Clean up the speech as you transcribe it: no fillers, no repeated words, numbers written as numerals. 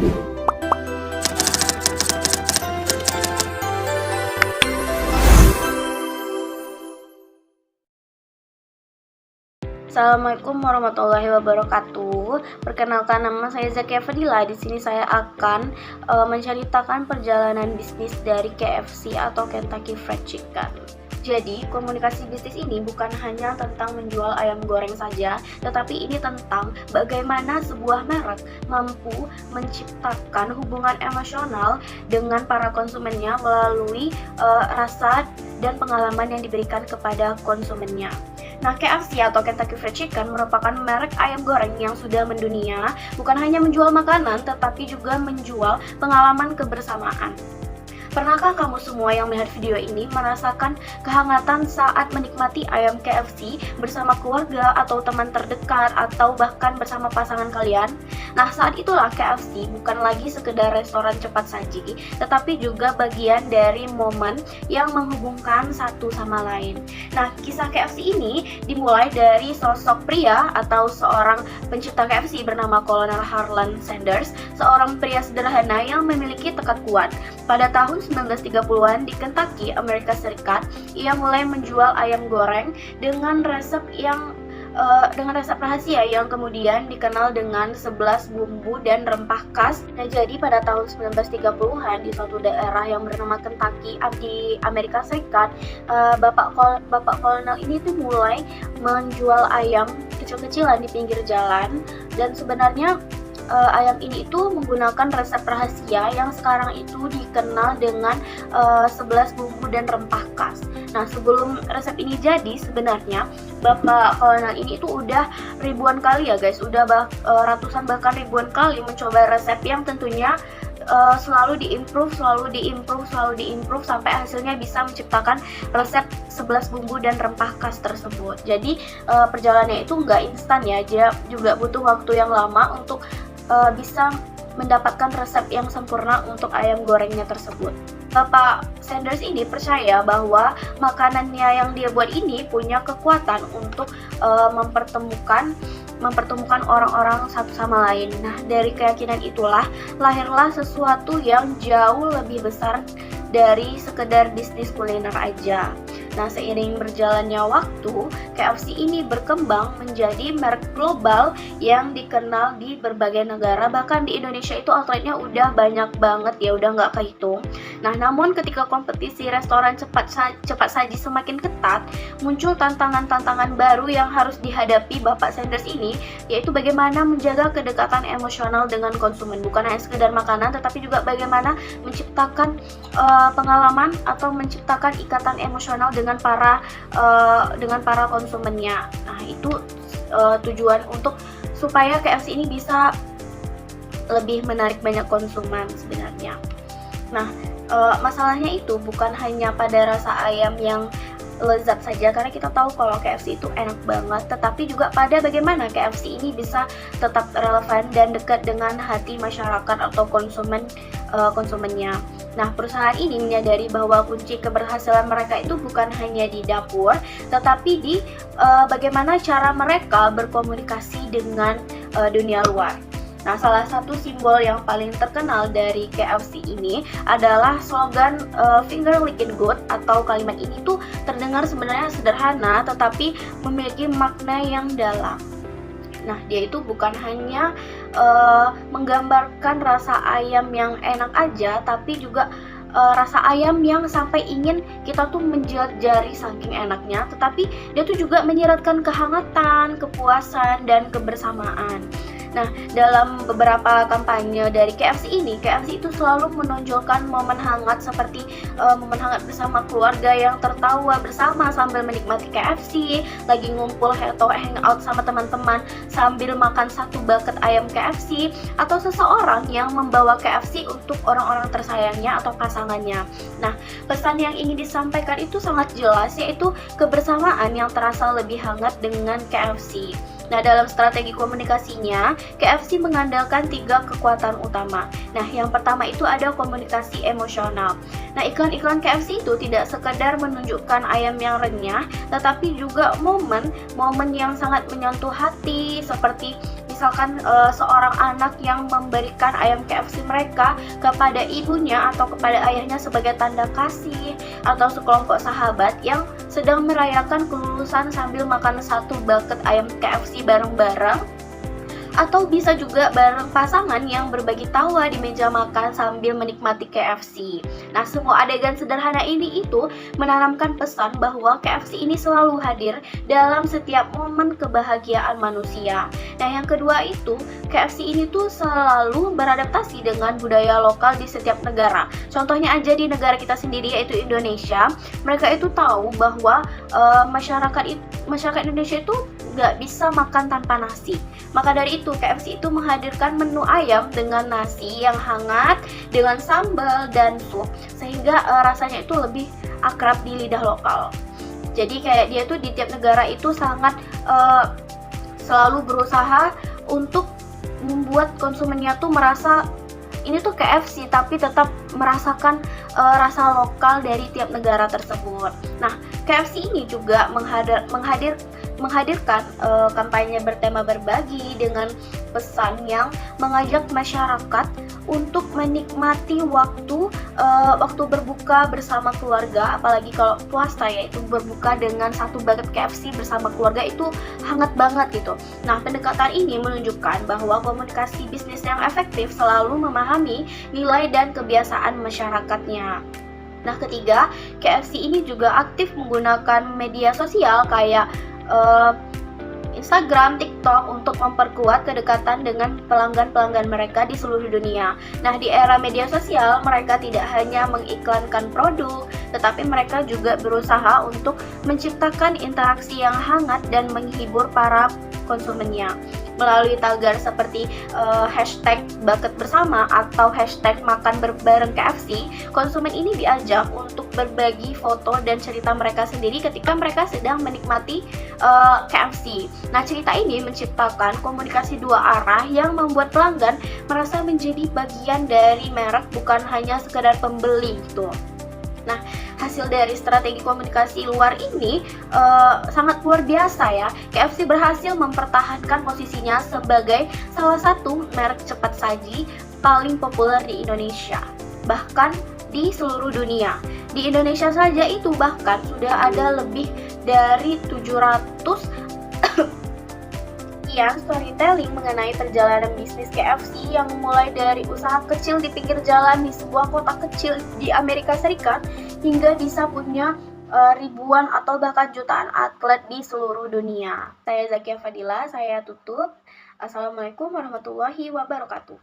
Assalamualaikum warahmatullahi wabarakatuh. Perkenalkan, nama saya Zakia Fadila. Di sini saya akan menceritakan perjalanan bisnis dari KFC atau Kentucky Fried Chicken. Jadi, komunikasi bisnis ini bukan hanya tentang menjual ayam goreng saja, tetapi ini tentang bagaimana sebuah merek mampu menciptakan hubungan emosional dengan para konsumennya melalui rasa dan pengalaman yang diberikan kepada konsumennya. Nah, KFC atau Kentucky Fried Chicken merupakan merek ayam goreng yang sudah mendunia, bukan hanya menjual makanan, tetapi juga menjual pengalaman kebersamaan. Pernahkah kamu semua yang melihat video ini merasakan kehangatan saat menikmati ayam KFC bersama keluarga atau teman terdekat atau bahkan bersama pasangan kalian? Nah, saat itulah KFC bukan lagi sekedar restoran cepat saji, tetapi juga bagian dari momen yang menghubungkan satu sama lain. Nah, kisah KFC ini dimulai dari sosok pria atau seorang pencipta KFC bernama Kolonel Harlan Sanders, seorang pria sederhana yang memiliki tekad kuat. Pada tahun 1930-an di Kentucky, Amerika Serikat, ia mulai menjual ayam goreng dengan resep rahasia yang kemudian dikenal dengan 11 bumbu dan rempah khas. Nah, jadi pada tahun 1930-an di suatu daerah yang bernama Kentucky di Amerika Serikat, Bapak Kolonel ini tuh mulai menjual ayam kecil-kecilan di pinggir jalan, dan sebenarnya ayam ini itu menggunakan resep rahasia yang sekarang itu dikenal dengan 11 bumbu dan rempah khas. Nah, sebelum resep ini jadi, sebenarnya Bapak Kolonel ini itu udah ribuan kali ya guys, udah ratusan bahkan ribuan kali mencoba resep yang tentunya selalu diimprove sampai hasilnya bisa menciptakan resep 11 bumbu dan rempah khas tersebut. Jadi perjalanannya itu nggak instan ya, dia juga butuh waktu yang lama untuk bisa mendapatkan resep yang sempurna untuk ayam gorengnya tersebut. Bapak Sanders ini percaya bahwa makanannya yang dia buat ini punya kekuatan untuk mempertemukan orang-orang satu sama lain. Nah, dari keyakinan itulah lahirlah sesuatu yang jauh lebih besar dari sekedar bisnis kuliner aja. Nah, seiring berjalannya waktu, KFC ini berkembang menjadi merek global yang dikenal di berbagai negara. Bahkan di Indonesia itu outletnya udah banyak banget ya, udah nggak kehitung. Nah, namun ketika kompetisi restoran cepat saji semakin ketat, muncul tantangan-tantangan baru yang harus dihadapi Bapak Sanders ini, yaitu bagaimana menjaga kedekatan emosional dengan konsumen. Bukan hanya sekedar makanan, tetapi juga bagaimana menciptakan pengalaman atau menciptakan ikatan emosional dengan para konsumennya. Nah, itu tujuan untuk supaya KFC ini bisa lebih menarik banyak konsumen sebenarnya. Nah, masalahnya itu bukan hanya pada rasa ayam yang lezat saja, karena kita tahu kalau KFC itu enak banget, tetapi juga pada bagaimana KFC ini bisa tetap relevan dan dekat dengan hati masyarakat atau konsumennya. Nah, perusahaan ini menyadari bahwa kunci keberhasilan mereka itu bukan hanya di dapur, tetapi di bagaimana cara mereka berkomunikasi dengan dunia luar. Nah, salah satu simbol yang paling terkenal dari KFC ini adalah slogan finger licking good, atau kalimat ini tuh terdengar sebenarnya sederhana tetapi memiliki makna yang dalam. Nah, dia itu bukan hanya menggambarkan rasa ayam yang enak aja, tapi juga rasa ayam yang sampai ingin kita tuh menjilat jari saking enaknya, tetapi dia tuh juga menyiratkan kehangatan, kepuasan, dan kebersamaan. Nah, dalam beberapa kampanye dari KFC ini, KFC itu selalu menonjolkan momen hangat seperti momen hangat bersama keluarga yang tertawa bersama sambil menikmati KFC, lagi ngumpul atau hangout sama teman-teman sambil makan satu bucket ayam KFC, atau seseorang yang membawa KFC untuk orang-orang tersayangnya atau pasangannya. Nah, pesan yang ingin disampaikan itu sangat jelas, yaitu kebersamaan yang terasa lebih hangat dengan KFC. Nah, dalam strategi komunikasinya, KFC mengandalkan 3 kekuatan utama. Nah, yang pertama itu ada komunikasi emosional. Nah, iklan-iklan KFC itu tidak sekedar menunjukkan ayam yang renyah, tetapi juga momen yang sangat menyentuh hati, seperti misalkan seorang anak yang memberikan ayam KFC mereka kepada ibunya atau kepada ayahnya sebagai tanda kasih, atau sekelompok sahabat yang sedang merayakan kelulusan sambil makan satu bucket ayam KFC bareng-bareng, atau bisa juga bareng pasangan yang berbagi tawa di meja makan sambil menikmati KFC. Nah, semua adegan sederhana ini itu menanamkan pesan bahwa KFC ini selalu hadir dalam setiap momen kebahagiaan manusia. Nah, yang kedua itu, KFC ini tuh selalu beradaptasi dengan budaya lokal di setiap negara. Contohnya aja di negara kita sendiri, yaitu Indonesia. Mereka itu tahu bahwa masyarakat Indonesia itu nggak bisa makan tanpa nasi. Maka dari itu KFC itu menghadirkan menu ayam dengan nasi yang hangat, dengan sambal dan sup, sehingga rasanya itu lebih akrab di lidah lokal. Jadi kayak dia tuh di tiap negara itu sangat selalu berusaha untuk membuat konsumennya tuh merasa ini tuh KFC, tapi tetap merasakan rasa lokal dari tiap negara tersebut. Nah, KFC ini juga menghadirkan kampanye bertema berbagi dengan pesan yang mengajak masyarakat untuk menikmati waktu berbuka bersama keluarga, apalagi kalau puasa, yaitu berbuka dengan satu bucket KFC bersama keluarga itu hangat banget gitu. Nah, pendekatan ini menunjukkan bahwa komunikasi bisnis yang efektif selalu memahami nilai dan kebiasaan masyarakatnya. Nah, ketiga, KFC ini juga aktif menggunakan media sosial kayak Instagram, TikTok untuk memperkuat kedekatan dengan pelanggan-pelanggan mereka di seluruh dunia. Nah, di era media sosial, mereka tidak hanya mengiklankan produk, tetapi mereka juga berusaha untuk menciptakan interaksi yang hangat dan menghibur para konsumennya. Melalui tagar seperti hashtag bucket bersama atau hashtag makan bareng KFC, konsumen ini diajak untuk berbagi foto dan cerita mereka sendiri ketika mereka sedang menikmati KFC. Nah, cerita ini menciptakan komunikasi dua arah yang membuat pelanggan merasa menjadi bagian dari merek, bukan hanya sekedar pembeli gitu. Nah, hasil dari strategi komunikasi luar ini sangat luar biasa ya. KFC berhasil mempertahankan posisinya sebagai salah satu merek cepat saji paling populer di Indonesia, bahkan di seluruh dunia. Di Indonesia saja itu bahkan sudah ada lebih dari 700 storytelling mengenai perjalanan bisnis KFC yang mulai dari usaha kecil di pinggir jalan di sebuah kota kecil di Amerika Serikat hingga bisa punya ribuan atau bahkan jutaan atlet di seluruh dunia. Saya Zakia Fadila, saya tutup. Assalamualaikum warahmatullahi wabarakatuh.